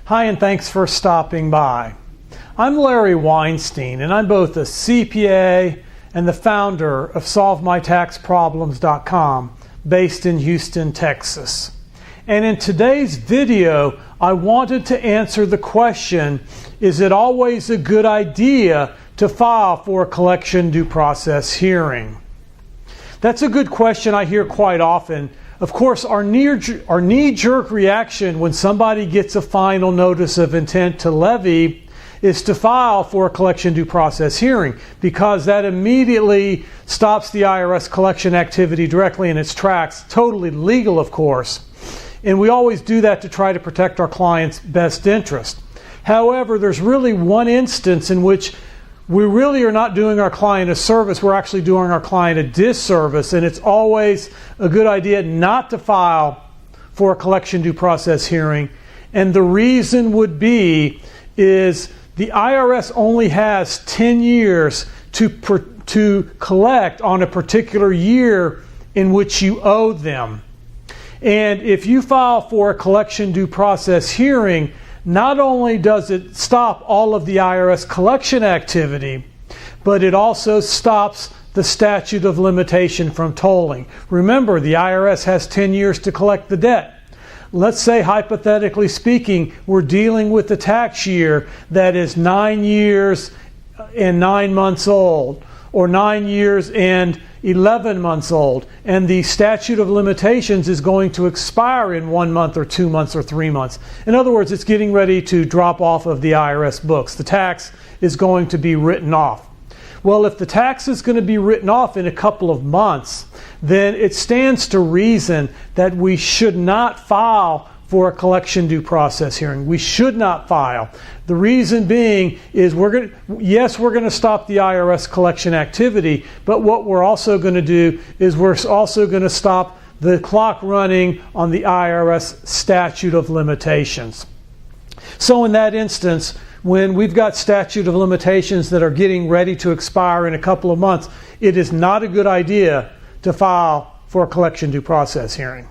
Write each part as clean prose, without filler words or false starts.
Hi, and thanks for stopping by. I'm Larry Weinstein, and I'm both a CPA and the founder of SolveMyTaxProblems.com, based in Houston, Texas. And in today's video, I wanted to answer the question, is it always a good idea to file for a collection due process hearing? That's a good question I hear quite often. Of course, our knee-jerk reaction when somebody gets a final notice of intent to levy is to file for a collection due process hearing, because that immediately stops the IRS collection activity directly in its tracks. Totally legal, of course. And we always do that to try to protect our client's best interest. However, there's really one instance in which we really are not doing our client a service, we're actually doing our client a disservice, and it's always a good idea not to file for a collection due process hearing. And the reason would be is the IRS only has 10 years to collect on a particular year in which you owe them. And if you file for a collection due process hearing, not only does it stop all of the IRS collection activity, but it also stops the statute of limitation from tolling. Remember, the IRS has 10 years to collect the debt. Let's say, hypothetically speaking, we're dealing with a tax year that is 9 years and 9 months old, or 9 years and 11 months old, and the statute of limitations is going to expire in 1 month or 2 months or 3 months. In other words, it's getting ready to drop off of the IRS books. The tax is going to be written off. Well, if the tax is going to be written off in a couple of months, then it stands to reason that we should not file for a collection due process hearing. We should not file. The reason being is we're going to stop the IRS collection activity, but what we're also going to do is we're also going to stop the clock running on the IRS statute of limitations. So in that instance, when we've got statute of limitations that are getting ready to expire in a couple of months, it is not a good idea to file for a collection due process hearing.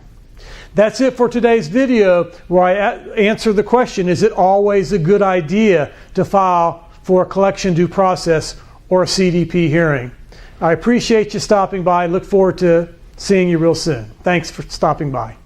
That's it for today's video, where I answer the question, is it always a good idea to file for a collection due process or a CDP hearing? I appreciate you stopping by. Look forward to seeing you real soon. Thanks for stopping by.